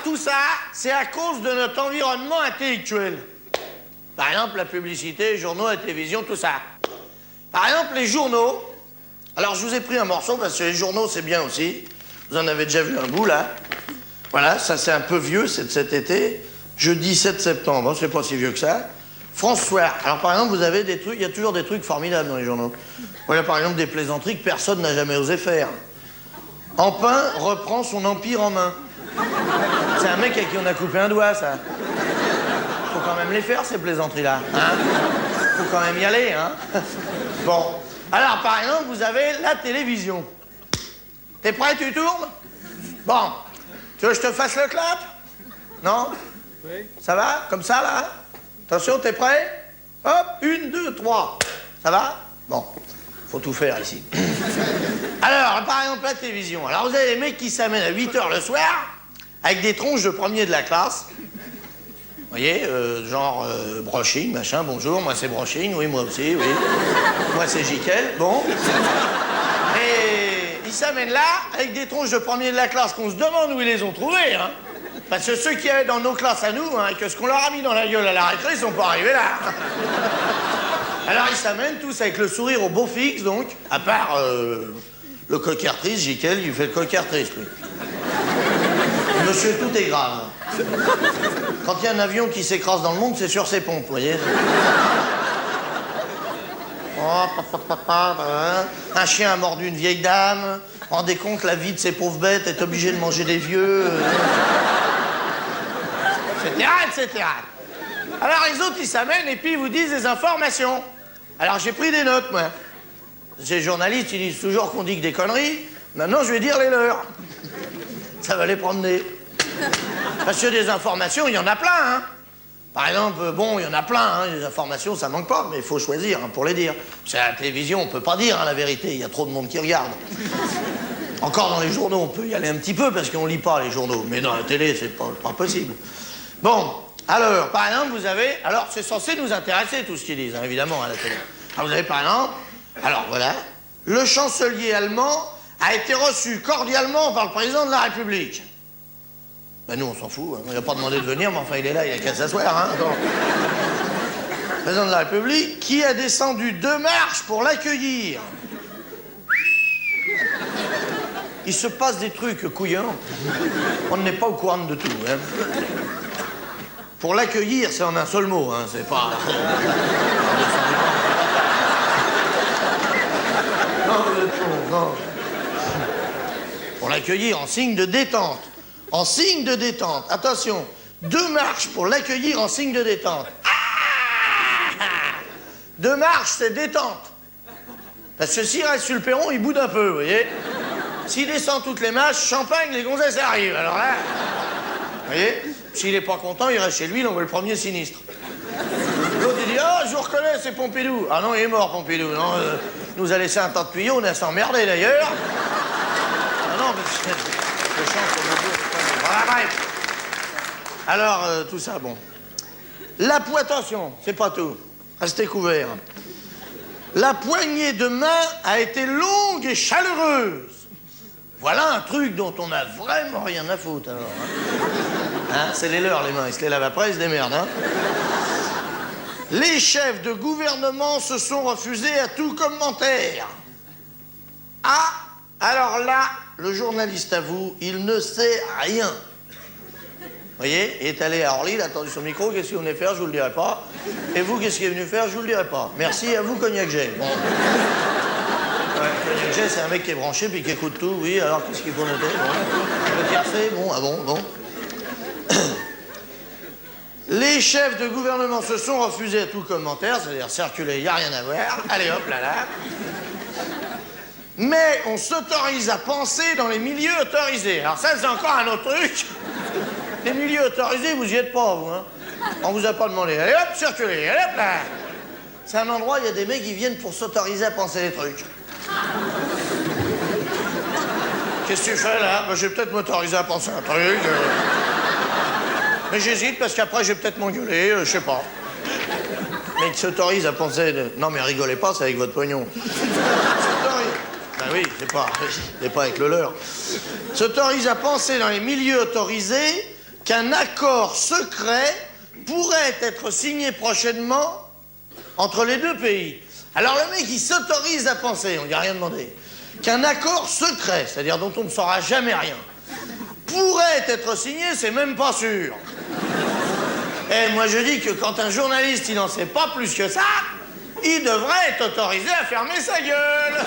tout ça, c'est à cause de notre environnement intellectuel. Par exemple, la publicité, les journaux, la télévision, tout ça. Par exemple, les journaux. Alors, je vous ai pris un morceau parce que les journaux, c'est bien aussi. Vous en avez déjà vu un bout, là. Voilà, ça, c'est un peu vieux, c'est de cet été. Jeudi 7 septembre, c'est pas si vieux que ça. France Soir. Alors, par exemple, vous avez des trucs, il y a toujours des trucs formidables dans les journaux. Voilà, par exemple, des plaisanteries que personne n'a jamais osé faire. Empin reprend son empire en main. C'est un mec à qui on a coupé un doigt, ça. Faut quand même les faire, ces plaisanteries-là, hein. Faut quand même y aller, hein. Bon. Alors, par exemple, vous avez la télévision. T'es prêt, tu tournes? Bon. Tu veux que je te fasse le clap? Non? Oui. Ça va? Comme ça, là? Attention, t'es prêt? Hop, 1, 2, 3. Ça va? Bon. Faut tout faire, ici. Alors, par exemple, la télévision. Alors, vous avez les mecs qui s'amènent à 8 h le soir avec des tronches de premier de la classe. Vous voyez, genre Broching, machin, bonjour, moi c'est Broching, oui, moi aussi, oui. Moi c'est Jiquel, bon. Et ils s'amènent là avec des tronches de premier de la classe qu'on se demande où ils les ont trouvés, hein. Parce que ceux qui avaient dans nos classes à nous, hein, que ce qu'on leur a mis dans la gueule à la récré, ils sont pas arrivés là. Alors ils s'amènent tous avec le sourire au beau fixe, donc, à part le coquertrice, Jiquel, il fait le coquertrice, lui. Monsieur, tout est grave. Quand il y a un avion qui s'écrase dans le monde, c'est sur ses pompes, vous voyez. Un chien a mordu une vieille dame. Rendez compte, la vie de ces pauvres bêtes est obligée de manger des vieux. Etc., etc. Alors les autres, ils s'amènent et puis ils vous disent des informations. Alors j'ai pris des notes, moi. Ces journalistes, ils disent toujours qu'on dit que des conneries. Maintenant, je vais dire les leurs. Ça va les promener. Parce que des informations, il y en a plein, hein. Par exemple, bon, il y en a plein, hein. Les informations, ça manque pas, mais il faut choisir, hein, pour les dire. C'est à la télévision, on peut pas dire, hein, la vérité. Il y a trop de monde qui regarde. Encore dans les journaux, on peut y aller un petit peu, parce qu'on lit pas les journaux. Mais dans la télé, c'est pas possible. Bon, alors, par exemple, vous avez... Alors, c'est censé nous intéresser, tout ce qu'ils disent, hein, évidemment, à la télé. Alors, vous avez, par exemple... Alors, voilà. Le chancelier allemand a été reçu cordialement par le président de la République. Ben nous, on s'en fout, hein. On lui a pas demandé de venir, mais enfin, il est là, il a qu'à s'asseoir, hein. Le président de la République, qui a descendu 2 marches pour l'accueillir. Il se passe des trucs couillants. On n'est pas au courant de tout, hein. Pour l'accueillir, c'est en un seul mot, hein, c'est pas... Non. Pour l'accueillir en signe de détente. En signe de détente. Attention, 2 marches pour l'accueillir en signe de détente. Ah 2 marches, c'est détente. Parce que s'il reste sur le perron, il boude un peu, vous voyez. S'il descend toutes les marches, champagne, les gonzesses arrivent. Alors là, vous voyez, s'il n'est pas content, il reste chez lui, il envoie le premier sinistre. L'autre, il dit, ah, je vous reconnais, c'est Pompidou. Ah non, il est mort, Pompidou. Non, nous a laissé un tas de tuyaux, on a s'emmerdé d'ailleurs. Ah non, mais les chances, on va dire, c'est pas... Voilà, bref. Alors, tout ça, bon. Attention, c'est pas tout. Restez couverts. La poignée de main a été longue et chaleureuse. Voilà un truc dont on n'a vraiment rien à foutre, alors. Hein, c'est les leurs, les mains. Ils se les lavent après, ils se démerdent, hein. Les chefs de gouvernement se sont refusés à tout commentaire. Ah, alors là, le journaliste avoue, il ne sait rien. Vous voyez, il est allé à Orly, il a attendu son micro, qu'est-ce qu'il venait faire, je vous le dirai pas. Et vous, qu'est-ce qu'il est venu faire, je vous le dirai pas. Merci à vous, Cognac G. Bon. Ouais, Cognac G, c'est un mec qui est branché puis qui écoute tout, oui, alors qu'est-ce qu'il faut noter? Bon. Le tiercé, bon, ah bon. Les chefs de gouvernement se sont refusés à tout commentaire, c'est-à-dire circuler, il n'y a rien à voir. Allez hop, là. Mais on s'autorise à penser dans les milieux autorisés. Alors ça, c'est encore un autre truc. Les milieux autorisés, vous y êtes pas, vous, hein. On vous a pas demandé. Allez hop, circulez, allez hop, là. C'est un endroit où il y a des mecs qui viennent pour s'autoriser à penser des trucs. Qu'est-ce que tu fais, là? Ben, je vais peut-être m'autoriser à penser un truc. Mais j'hésite parce qu'après, je vais peut-être m'engueuler, je sais pas. Mais qui s'autorise à penser... Non, mais rigolez pas, c'est avec votre pognon. Ben oui, c'est pas avec le leur. S'autorise à penser dans les milieux autorisés qu'un accord secret pourrait être signé prochainement entre les deux pays. Alors le mec, il s'autorise à penser, on lui a rien demandé, qu'un accord secret, c'est-à-dire dont on ne saura jamais rien, pourrait être signé, c'est même pas sûr. Et moi je dis que quand un journaliste, il n'en sait pas plus que ça, il devrait être autorisé à fermer sa gueule.